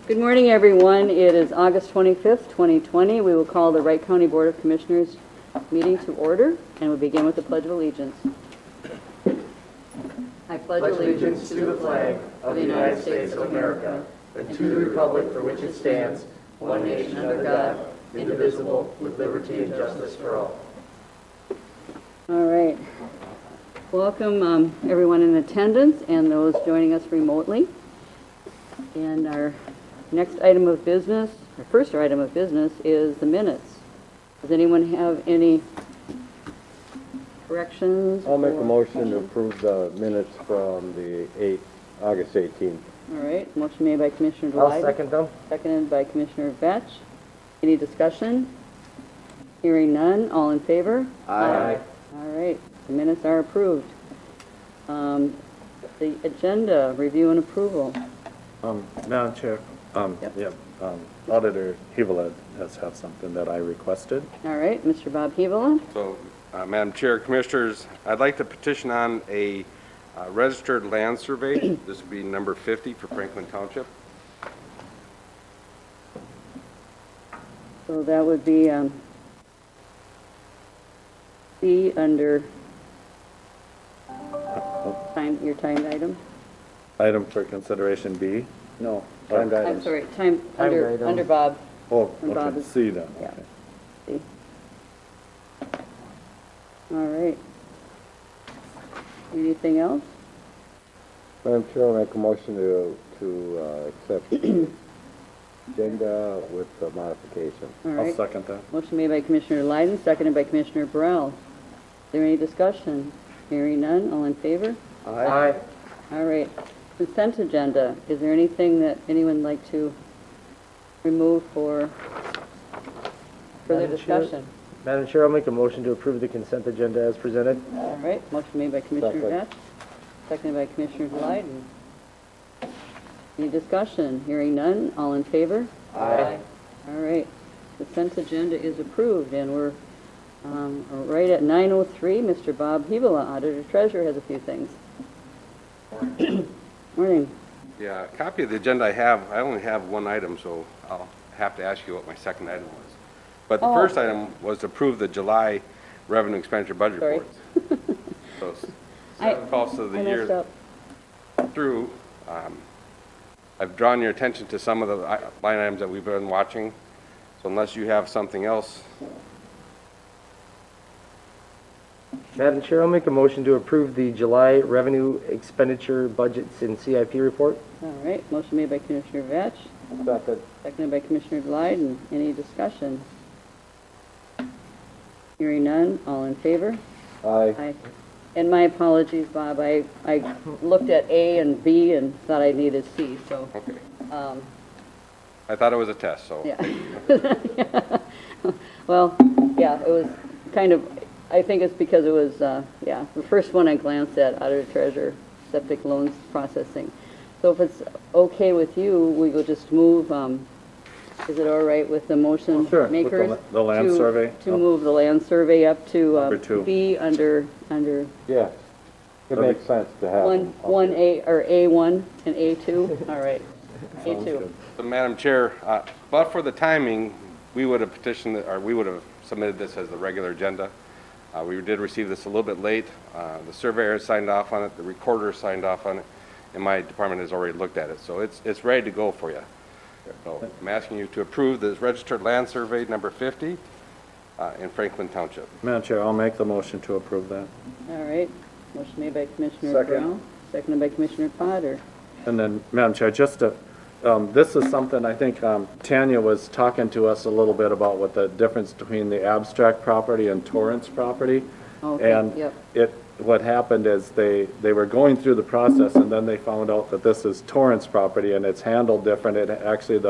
Good morning, everyone. It is August 25th, 2020. We will call the Wright County Board of Commissioners meeting to order, and we'll begin with the Pledge of Allegiance. I pledge allegiance to the flag of the United States of America and to the republic for which it stands, one nation under God, indivisible, with liberty and justice for all. All right. Welcome, everyone in attendance and those joining us remotely. And our next item of business, our first item of business, is the minutes. Does anyone have any corrections? I'll make a motion to approve the minutes from the August 18th. All right, motion made by Commissioner I'll Delight. second them. Seconded by Commissioner Vetch. Any discussion? Hearing none, all in favor? Aye. All right, the minutes are approved. The agenda, review and approval. Madam Chair, Yep. Auditor Hevelet has had something that I requested. All right, Mr. Bob Hevola. So, Madam Chair, Commissioners, I'd like to petition on a registered land survey. This would be number 50 for Franklin Township. So that would be C under your timed item. Item for consideration B. No, timed I'm items. sorry, under item. Bob. Oh, And Bob okay, is- C then. yeah. Okay. C. All right. Anything else? Madam Chair, I'll make a motion to accept the agenda with the modification. All I'll right. second that. Motion made by Commissioner Lyden, seconded by Commissioner Burrell. Is there any discussion? Hearing none, all in favor? Aye. All right. Consent agenda. Is there anything that anyone would like to remove for further Madam Chair? discussion? Madam Chair, I'll make a motion to approve the consent agenda as presented. All right. Motion made by Commissioner Second. Vetch, seconded by Commissioner Lyden. Any discussion? Hearing none, all in favor? Aye. All right. Consent agenda is approved, and we're right at 9:03. Mr. Bob Hevola, Auditor Treasurer, has a few things. Morning. Yeah, a copy of the agenda I only have one item, so I'll have to ask you what my second item was. But the Oh. first item was to approve the July revenue expenditure budget Sorry. reports. So, seven costs of the I year messed up. through. I've drawn your attention to some of the line items that we've been watching. So unless you have something else, Madam Chair, I'll make a motion to approve the July revenue expenditure budgets and CIP report. All right. Motion made by Commissioner Vetch, Second. seconded by Commissioner Lyden. Any discussion? Hearing none, all in favor? Aye. Aye. And my apologies, Bob. I looked at A and B and thought I needed C, so, okay. um, I thought it was a test, so. yeah. Well, yeah, it was kind of, I think it's because it was, yeah, the first one I glanced at, Auditor Treasurer, septic loans processing. So if it's okay with you, we will just move, is it all right with the motion Sure, with makers? the land to- survey. To Oh. move the land survey up to Number 2. B under Yes. It makes sense to have them. up one there. A, or A1 and A2? All right. Sounds A2. good. So, Madam Chair, but for the timing, we would have petitioned, or we would have submitted this as the regular agenda. We did receive this a little bit late. The surveyor signed off on it, the recorder signed off on it, and my department has already looked at it. So it's ready to go for you. So I'm asking you to approve this registered land survey number 50 in Franklin Township. Madam Chair, I'll make the motion to approve that. All right. Motion made by Commissioner Second. Brown, seconded by Commissioner Potter. And then, Madam Chair, just to, this is something I think Tanya was talking to us a little bit about what the difference between the abstract property and Torrance property. Okay, And yep. what happened is they were going through the process and then they found out that this is Torrance property and it's handled different. It actually,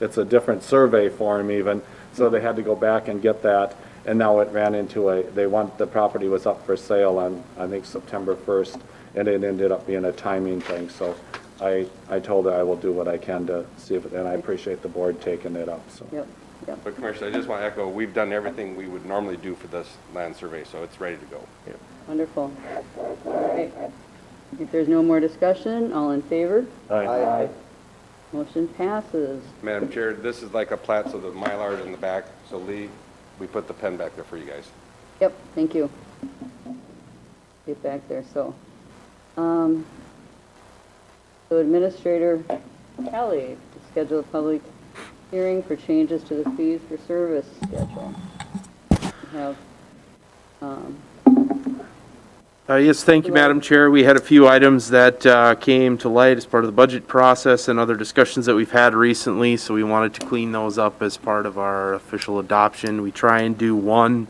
it's a different survey form even, so they had to go back and get that. And now it ran into the property was up for sale on, I think, September 1st, and it ended up being a timing thing. So I told her I will do what I can to see if, and I appreciate the board taking it up, so. Yep, yep. But Commissioner, I just want to echo, we've done everything we would normally do for this land survey, so it's ready to go. Wonderful. All right. If there's no more discussion, all in favor? Aye. Motion passes. Madam Chair, this is like a plat, so the Mylar is in the back. So Lee, we put the pen back there for you guys. Yep, thank you. Get back there, so Administrator Kelly, to schedule a public hearing for changes to the fees for service schedule. We have, Yes, thank you, Madam Chair. We had a few items that came to light as part of the budget process and other discussions that we've had recently, so we wanted to clean those up as part of our official adoption. We try and do one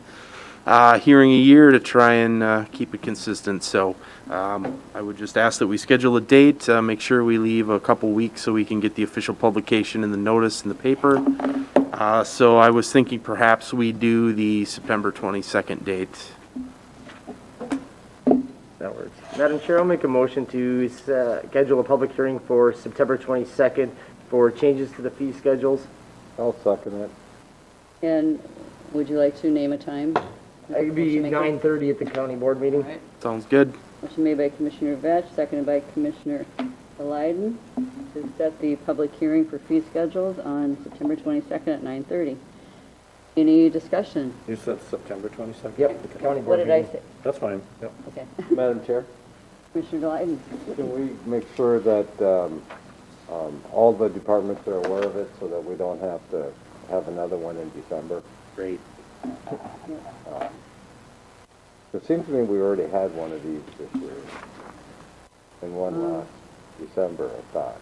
hearing a year to try and keep it consistent. So I would just ask that we schedule a date, make sure we leave a couple weeks so we can get the official publication and the notice in the paper. So I was thinking perhaps we do the September 22nd date. That works. Madam Chair, I'll make a motion to schedule a public hearing for September 22nd for changes to the fee schedules. I'll second it. and would you like to name a time? It would be 9:30 at the county board meeting. All right. Sounds good. Motion made by Commissioner Vetch, seconded by Commissioner Leiden, to set the public hearing for fee schedules on September 22nd at 9:30. Any discussion? You said September 22nd? Yep, at the county What board did I meeting. say? That's fine. Okay. Madam Chair, Commissioner Leiden? can we make sure that all the departments are aware of it so that we don't have to have another one in December? Great. It seems to me we already had one of these this year, and one last December, I thought.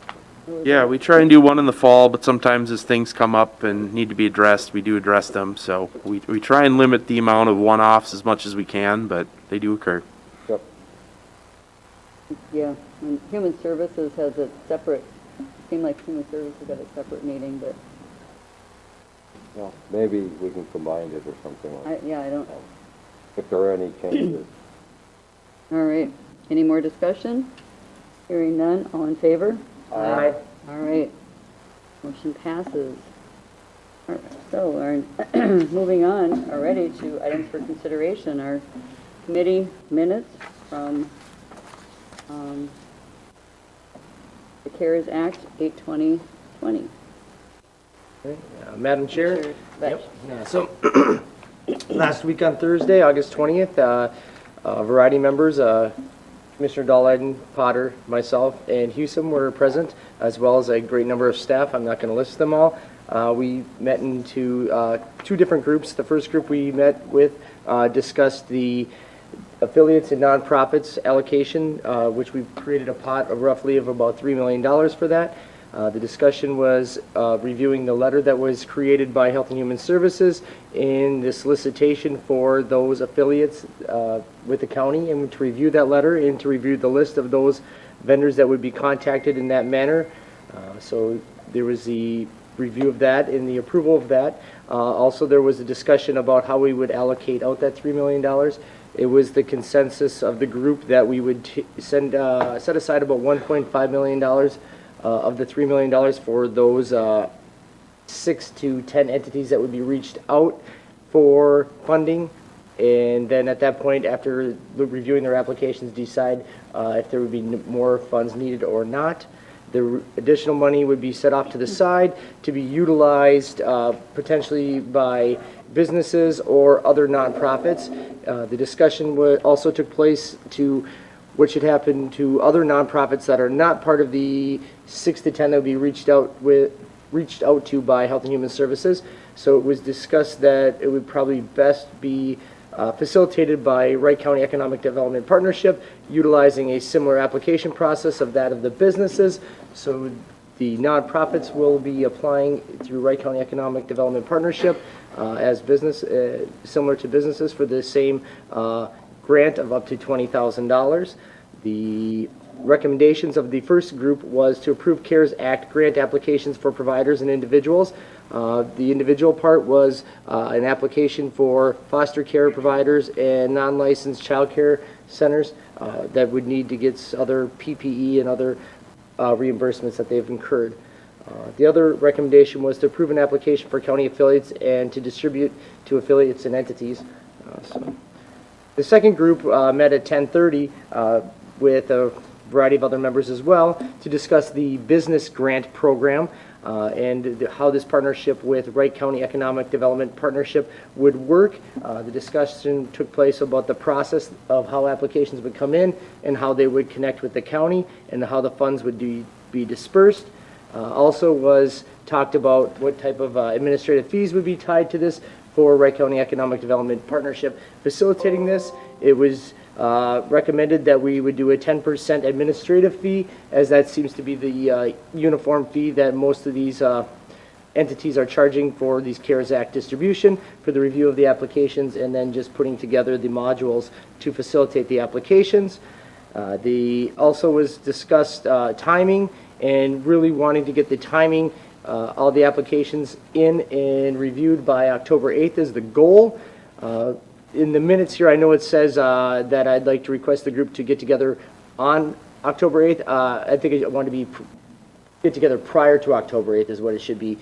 Yeah, we try and do one in the fall, but sometimes as things come up and need to be addressed, we do address them. So we try and limit the amount of one-offs as much as we can, but they do occur. Yep. Yeah, and Human Services has a separate, seemed like Human Services got a separate meeting, but Well, maybe we can combine it or something like that, I don't, if there are any changes. all right. Any more discussion? Hearing none, all in favor? Aye. All right. Motion passes. All right, so, moving on already to items for consideration, our committee minutes from the CARES Act 8/20/20. Madam Chair? Commissioner Vetch. Yep. Yeah, so, last week on Thursday, August 20th, a variety of members, Commissioner Dahlheiden, Potter, myself, and Hewsome were present, as well as a great number of staff. I'm not going to list them all. We met into two different groups. The first group we met with discussed the affiliates and nonprofits allocation, which we've created a pot of roughly of about $3 million for that. The discussion was reviewing the letter that was created by Health and Human Services in the solicitation for those affiliates with the county, and to review that letter and to review the list of those vendors that would be contacted in that manner. So there was the review of that and the approval of that. Also, there was a discussion about how we would allocate out that $3 million. It was the consensus of the group that we would set aside about $1.5 million of the $3 million for those 6 to 10 entities that would be reached out for funding. And then at that point, after reviewing their applications, decide if there would be more funds needed or not. The additional money would be set off to the side to be utilized potentially by businesses or other nonprofits. The discussion also took place to what should happen to other nonprofits that are not part of the 6 to 10 that would be reached out to by Health and Human Services. So it was discussed that it would probably best be facilitated by Wright County Economic Development Partnership, utilizing a similar application process of that of the businesses. So the nonprofits will be applying through Wright County Economic Development Partnership as business, similar to businesses, for the same grant of up to $20,000. The recommendations of the first group was to approve CARES Act grant applications for providers and individuals. The individual part was an application for foster care providers and non-licensed child care centers that would need to get other PPE and other reimbursements that they've incurred. The other recommendation was to approve an application for county affiliates and to distribute to affiliates and entities. The second group met at 10:30 with a variety of other members as well, to discuss the business grant program and how this partnership with Wright County Economic Development Partnership would work. The discussion took place about the process of how applications would come in and how they would connect with the county and how the funds would be dispersed. Also was talked about what type of administrative fees would be tied to this for Wright County Economic Development Partnership facilitating this. It was recommended that we would do a 10% administrative fee, as that seems to be the uniform fee that most of these entities are charging for these CARES Act distribution, for the review of the applications, and then just putting together the modules to facilitate the applications. Also was discussed timing and really wanting to get the timing, all the applications in and reviewed by October 8th is the goal. In the minutes here, I know it says that I'd like to request the group to get together on October 8th. I think I want to be get together prior to October 8th is what it should be.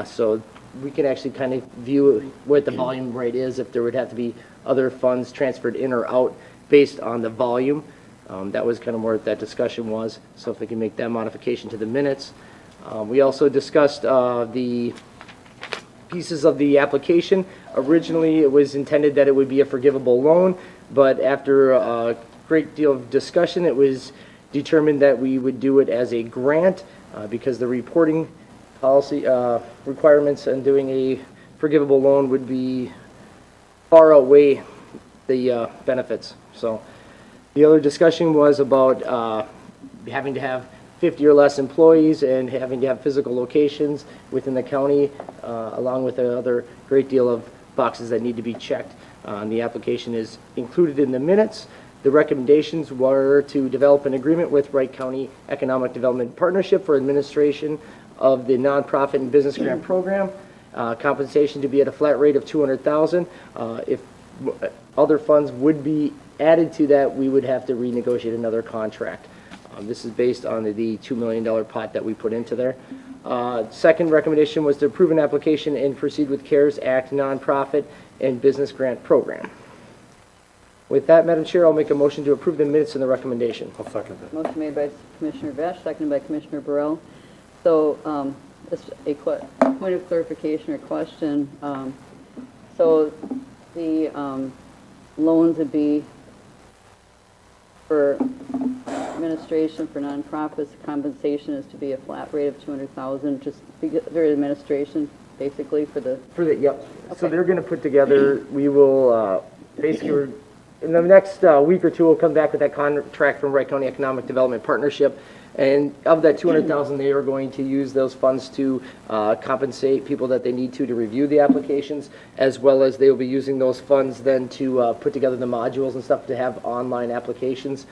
So we can actually kind of view what the volume rate is, if there would have to be other funds transferred in or out based on the volume. That was kind of where that discussion was. So if we can make that modification to the minutes. We also discussed the pieces of the application. Originally, it was intended that it would be a forgivable loan, but after a great deal of discussion, it was determined that we would do it as a grant because the reporting policy requirements and doing a forgivable loan would be far outweigh the benefits. So the other discussion was about having to have 50 or less employees and having to have physical locations within the county, along with another great deal of boxes that need to be checked. The application is included in the minutes. The recommendations were to develop an agreement with Wright County Economic Development Partnership for administration of the nonprofit and business grant program. Compensation to be at a flat rate of $200,000. If other funds would be added to that, we would have to renegotiate another contract. This is based on the $2 million pot that we put into there. Second recommendation was to approve an application and proceed with CARES Act nonprofit and business grant program. With that, Madam Chair, I'll make a motion to approve the minutes and the recommendation. I'll second that. Motion made by Commissioner Besch, seconded by Commissioner Burrell. So, just a point of clarification or question. So, the loans would be for administration for nonprofits. Compensation is to be a flat rate of $200,000, just their administration, basically, for the. Yep. Okay. So they're going to put together. We will basically. In the next week or two, we'll come back with that contract from Wright County Economic Development Partnership. And of that $200,000, they are going to use those funds to compensate people that they need to review the applications, as well as they will be using those funds then to put together the modules and stuff to have online applications.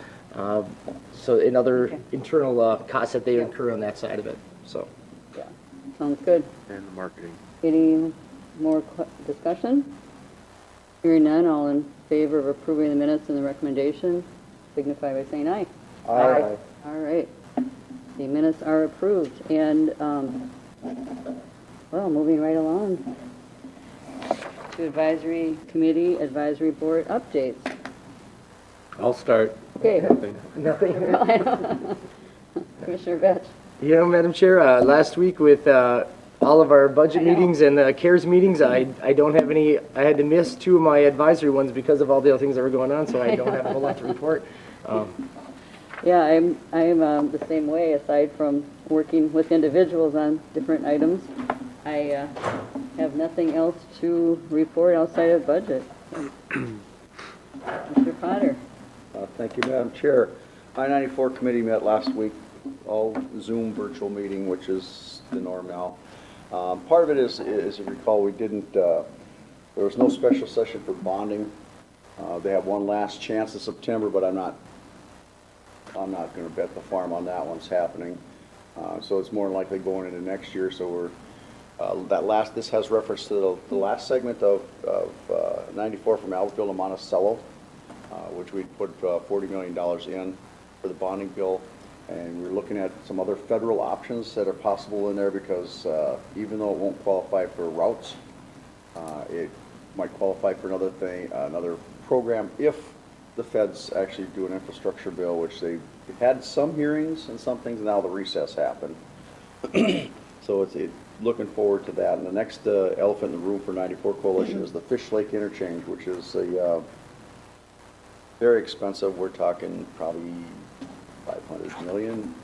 So in other internal costs that they incur on that side of it. So. Yeah, sounds good. And the marketing. Any more discussion? Hearing none, all in favor of approving the minutes and the recommendation, signify by saying aye. Aye. All right. The minutes are approved. And, well, moving right along to advisory committee, advisory board updates. I'll start. Okay. Nothing. Commissioner Betch. You know, Madam Chair, last week with all of our budget meetings and CARES meetings, I don't have any. I had to miss 2 of my advisory ones because of all the other things that were going on, so I don't have a whole lot to report. Yeah, I'm the same way. Aside from working with individuals on different items, I have nothing else to report outside of budget. Mr. Potter. Thank you, Madam Chair. I-94 committee met last week, all Zoom virtual meeting, which is the norm now. Part of it is, as you recall, we didn't, there was no special session for bonding. They have one last chance in September, but I'm not going to bet the farm on that one's happening. So it's more likely going into next year. So we're, this has reference to the last segment of 94 from Albertville to Monticello, which we put $40 million in for the bonding bill. And we're looking at some other federal options that are possible in there because even though it won't qualify for routes, it might qualify for another program if the feds actually do an infrastructure bill, which they had some hearings and some things, now the recess happened. So looking forward to that. And the next elephant in the room for 94 Coalition is the Fish Lake Interchange, which is a very expensive. We're talking probably 500 million.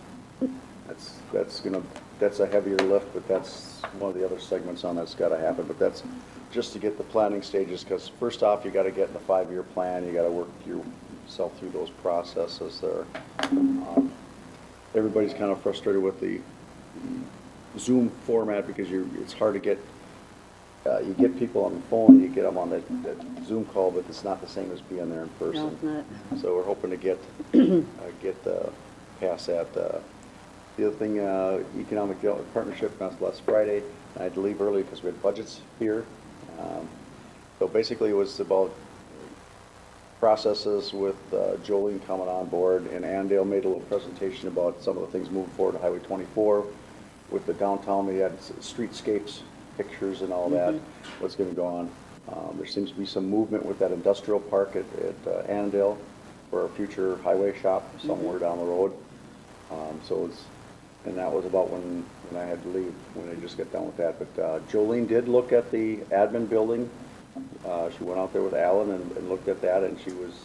That's a heavier lift, but that's one of the other segments on that's got to happen. But that's just to get the planning stages, because first off, you got to get in the 5-year plan. You got to work yourself through those processes there. Everybody's kind of frustrated with the Zoom format because it's hard to get. You get people on the phone, you get them on that Zoom call, but it's not the same as being there in person. No, it's not. So we're hoping to get past that. The other thing, Economic Development Partnership announced last Friday. I had to leave early because we had budgets here. So basically it was about processes with Jolene coming on board, and Andale made a little presentation about some of the things moving forward to Highway 24. With the downtown, we had streetscapes, pictures and all that, what's going to go on. There seems to be some movement with that industrial park at Andale for a future highway shop somewhere down the road. And that was about when I had to leave, when I just got done with that. But Jolene did look at the admin building. She went out there with Alan and looked at that, and she was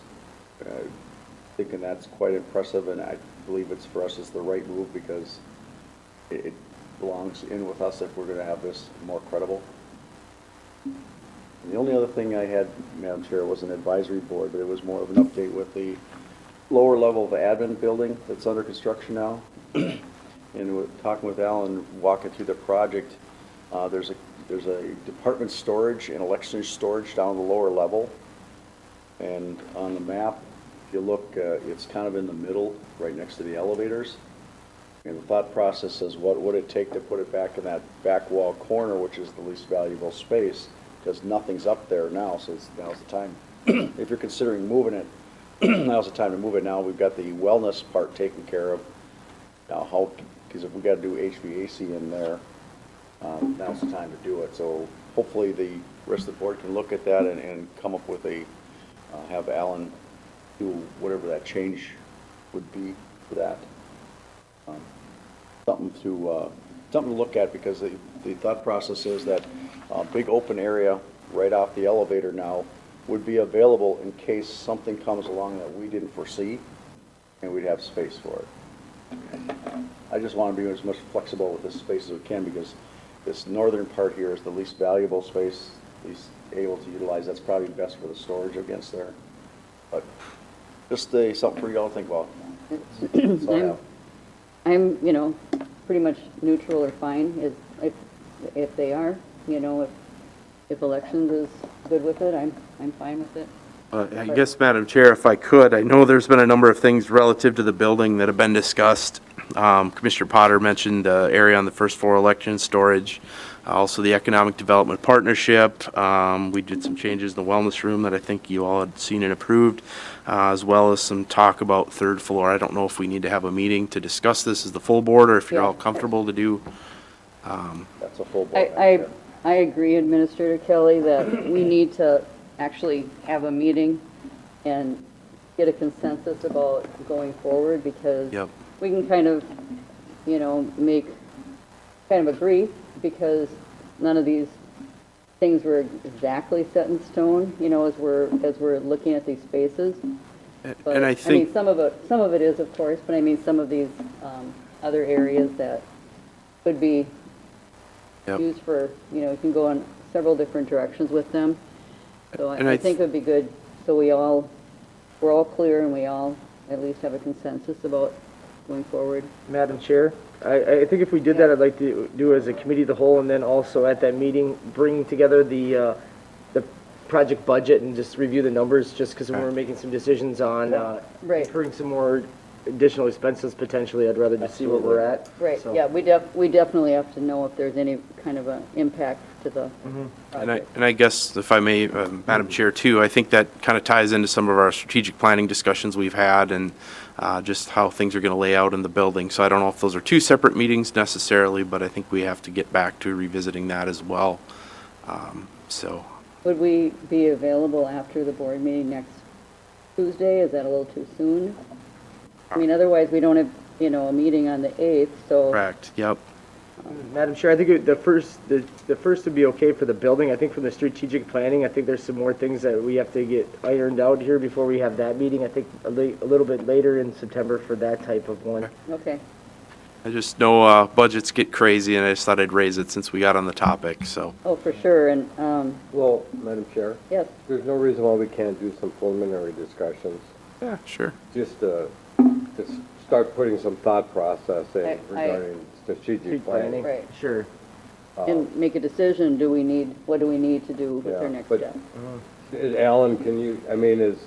thinking that's quite impressive, and I believe it's for us, it's the right move because it belongs in with us if we're going to have this more credible. And the only other thing I had, Madam Chair, was an advisory board, but it was more of an update with the lower level of the admin building that's under construction now. And talking with Alan, walking through the project, there's a department storage and election storage down the lower level. And on the map, if you look, it's kind of in the middle, right next to the elevators. And the thought process is, what would it take to put it back in that back wall corner, which is the least valuable space, because nothing's up there now, so now's the time. If you're considering moving it, now's the time to move it. Now we've got the wellness part taken care of. Now because if we got to do HVAC in there, now's the time to do it. So hopefully the rest of the board can look at that and come up with have Alan do whatever that change would be for that. Something to look at, because the thought process is that a big open area right off the elevator now would be available in case something comes along that we didn't foresee, and we'd have space for it. I just want to be as much flexible with this space as we can, because this northern part here is the least valuable space, least able to utilize. That's probably best for the storage against there. But just something for y'all to think about. That's all I have. I'm, pretty much neutral or fine if they are, if elections is good with it, I'm fine with it. I guess, Madam Chair, if I could, I know there's been a number of things relative to the building that have been discussed. Commissioner Potter mentioned the area on the first floor election storage, also the Economic Development Partnership. We did some changes in the wellness room that I think you all had seen and approved, as well as some talk about third floor. I don't know if we need to have a meeting to discuss this as the full board, or if you're all comfortable to do. That's a full board. I agree, Administrator Kelly, that we need to actually have a meeting and get a consensus about going forward, because we can kind of, agree, because none of these things were exactly set in stone, as we're looking at these spaces. But, and I think some of it is, of course, but I mean some of these other areas that could be used for, you can go in several different directions with them. So I think it would be good, so we're all clear and we all at least have a consensus about going forward. Madam Chair, I think if we did that, I'd like to do as a committee of the whole, and then also at that meeting, bring together the project budget and just review the numbers, just because when we're making some decisions on incurring some more additional expenses potentially, I'd rather just see where we're at. Right, So. yeah, we definitely have to know if there's any kind of an impact to the project. And I guess, if I may, Madam Chair, too, I think that kind of ties into some of our strategic planning discussions we've had, and just how things are going to lay out in the building. So I don't know if those are two separate meetings necessarily, but I think we have to get back to revisiting that as well. Would we be available after the board meeting next Tuesday? Is that a little too soon? I mean, otherwise, we don't have, you know, a meeting on the 8th, so. Correct, yep. Madam Chair, I think the first would be okay for the building. I think from the strategic planning, I think there's some more things that we have to get ironed out here before we have that meeting. I think a little bit later in September for that type of one. Okay. I just know budgets get crazy, and I just thought I'd raise it since we got on the topic, so. Oh, for sure, and, Well, Madam Chair, yes, there's no reason why we can't do some preliminary discussions, Yeah, sure. just start putting some thought process in I- regarding strategic planning. right. Sure. And make a decision, what do we need to do with Yeah, our next but- step? Alan, can you, I mean, is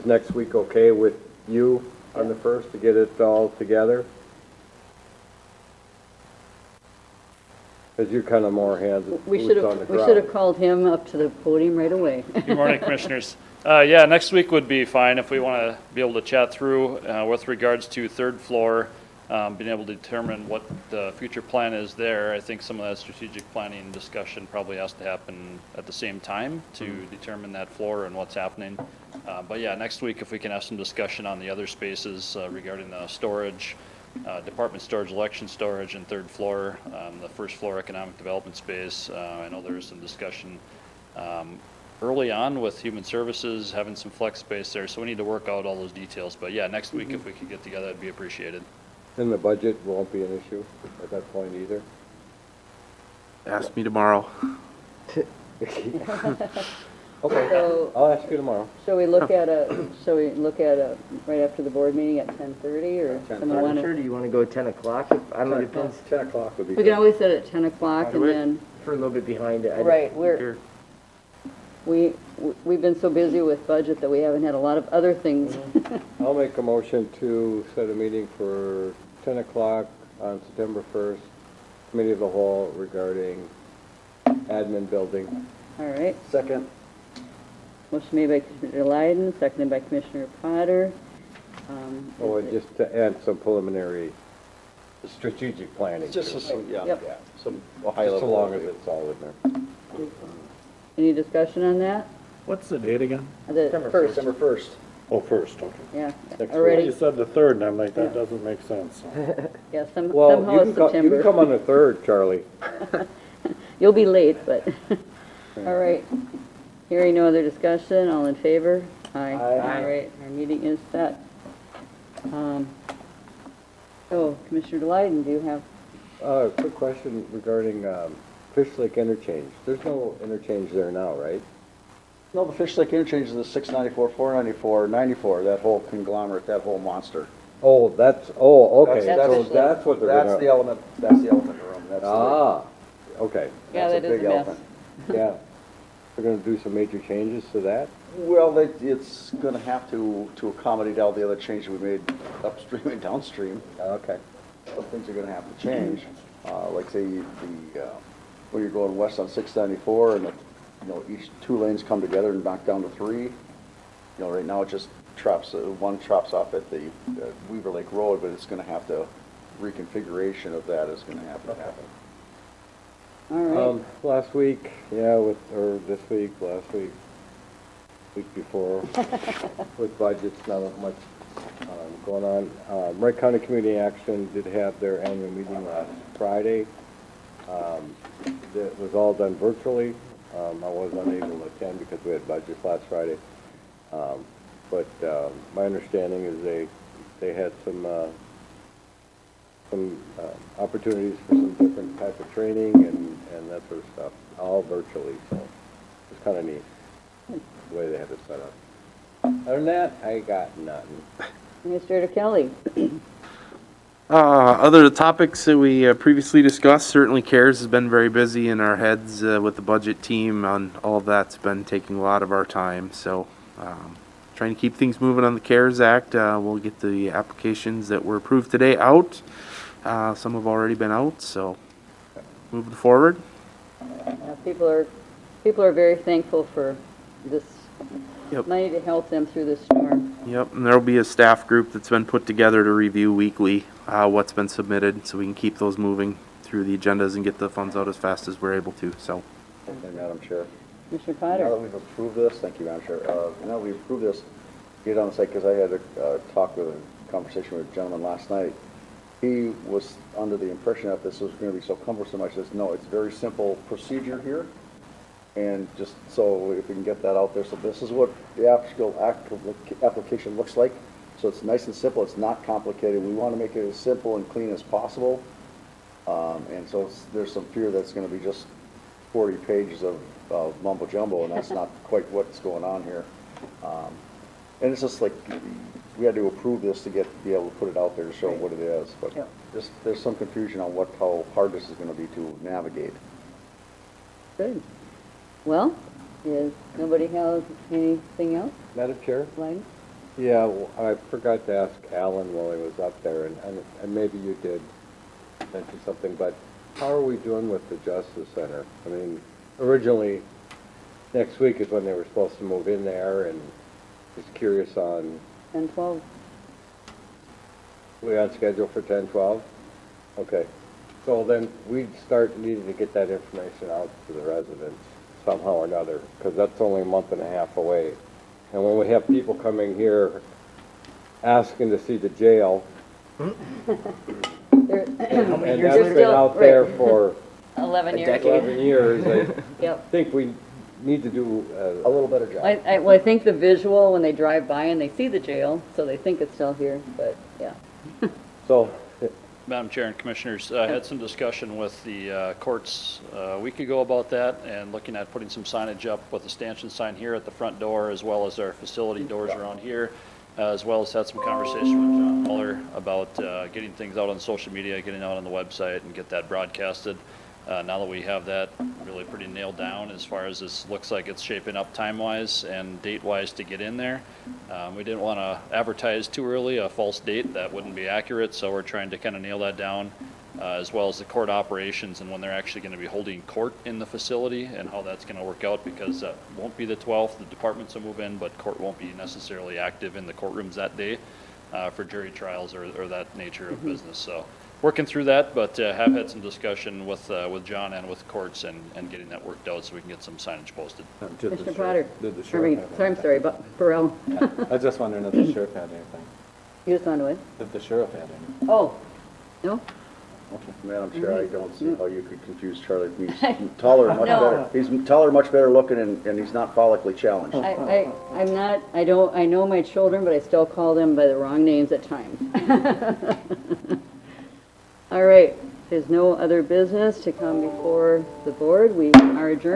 next week okay with you on the 1st to get it all together? Because you're kind of more hands, We boots should on the have, we should have ground. called him up to the podium right away. Good morning, Commissioners. Yeah, next week would be fine if we want to be able to chat through with regards to third floor, being able to determine what the future plan is there. I think some of that strategic planning discussion probably has to happen at the same time to determine that floor and what's happening. But yeah, next week, if we can have some discussion on the other spaces regarding the storage, department storage, election storage, and third floor, the first floor economic development space. I know there was some discussion early on with human services, having some flex space there, so we need to work out all those details. But yeah, next week, if we could get together, that'd be appreciated. And the budget won't be an issue at that point either? Ask me tomorrow. Okay, So, I'll ask you tomorrow. shall we look at right after the board meeting at 10:30, or someone Madam want Chair, to? do you want to go 10 o'clock? I don't know, it depends. 10 o'clock would be We good. can always set it at 10 o'clock, and then, We're a little bit behind it. right, Sure. we've been so busy with budget that we haven't had a lot of other things. I'll make a motion to set a meeting for 10 o'clock on September 1st, Committee of the Whole regarding admin building. All right, Second. motion made by Commissioner Lyden, seconded by Commissioner Potter. Oh, and just to add some preliminary strategic planning. Just too. some, yeah, Yep. yeah, some high Just so level. long as it's all in there. Any discussion on that? What's the date again? The first, December 1st. Oh, first, okay. yeah, You already, said the 3rd, and I'm like, that doesn't make sense. yeah, Well, somehow you it's can come, you can come September. on the 3rd, Charlie. You'll be late, but, all right. Hearing no other discussion, all in favor? Aye. All right, our meeting is set. So, Commissioner Lyden, do you have, Quick question regarding Fish Lake interchange. There's no interchange there now, right? No, the Fish Lake interchange is the 694, 494, 94, that whole conglomerate, that whole monster. Oh, okay. That's- So that's what they're That's the gonna, element, that's the elephant in the room. That's the- okay, yeah, That's that a is a big mess. elephant. yeah. They're gonna do some major changes to that? Well, it's gonna have to accommodate all the other changes we made upstream and downstream. Okay. Some things are gonna have to change, like say, when you're going west on 694 and, each two lanes come together and knock down to three. Right now it just drops, one drops off at the Weaver Lake Road, but it's gonna have to, reconfiguration of that is gonna have to happen. All right, Last week, or this week, last week before, with budgets, not much going on. Wright County Community Action did have their annual meeting last Friday. It was all done virtually. I was unable to attend because we had budgets last Friday. But my understanding is they had some opportunities for some different type of training and that sort of stuff, all virtually, so it's kind of neat, the way they have it set up. Other than that, I got nothing. Administrator Kelly. Other topics that we previously discussed, certainly CARES has been very busy in our heads with the budget team, on all of that's been taking a lot of our time, so trying to keep things moving on the CARES Act. We'll get the applications that were approved today out. Some have already been out, so moving forward. People are very thankful for this Yep. money to help them through this storm. Yep, and there'll be a staff group that's been put together to review weekly what's been submitted, so we can keep those moving through the agendas and get the funds out as fast as we're able to, so. Okay, Madam Chair. Commissioner Now that Potter. we've approved this, thank you, Madam Chair. Now that we've approved this, get on the site, because I had a conversation with a gentleman last night. He was under the impression that this was going to be so cumbersome. I says, no, it's very simple procedure here. And just so if we can get that out there, so this is what the application looks like. So it's nice and simple, it's not complicated. We want to make it as simple and clean as possible. And so there's some fear that's going to be just 40 pages of mumbo jumbo, and that's not quite what's going on here. And it's just like, we had to approve this to be able to put it out there to show what it is. But Yep. there's some confusion on how hard this is going to be to navigate. Good. Well, does nobody have anything else? Madam Chair? Line? Yeah, well, I forgot to ask Alan while he was up there, and maybe you did mention something, but how are we doing with the Justice Center? I mean, originally, next week is when they were supposed to move in there, and just curious on, 10:12? we on schedule for 10/12? Okay, so then we'd start needing to get that information out to the residents somehow or another, because that's only a month and a half away. And when we have people coming here asking to see the jail, and that's been out there for 11 years. 11 years, I Yep. think we need to do A little better job. Well, I think the visual when they drive by and they see the jail, so they think it's still here, but yeah. so, Madam Chair and Commissioners, I had some discussion with the courts a week ago about that and looking at putting some signage up with a stanchion sign here at the front door as well as our facility doors around here, as well as had some conversation with John Muller about getting things out on social media, getting out on the website and get that broadcasted. Now that we have that really pretty nailed down as far as this looks like it's shaping up time-wise and date-wise to get in there. We didn't want to advertise too early a false date, that wouldn't be accurate, so we're trying to kind of nail that down, as well as the court operations and when they're actually going to be holding court in the facility and how that's going to work out, because that won't be the 12th, the departments will move in, but court won't be necessarily active in the courtrooms that day for jury trials or that nature of business. So working through that, but have had some discussion with John and with courts and getting that worked out so we can get some signage posted. Mr. Potter? Did the I sheriff mean, have sorry, I'm sorry, but Burrell, I was just wondering if the sheriff had anything. you just wanted to If the sheriff had anything. Oh, no? Madam Chair, I don't see how you could confuse Charlie. He's taller, much No. better. He's taller, much better looking, and he's not follically challenged. I'm not, I know my children, but I still call them by the wrong names at times. All right, there's no other business to come before the board. We are adjourned.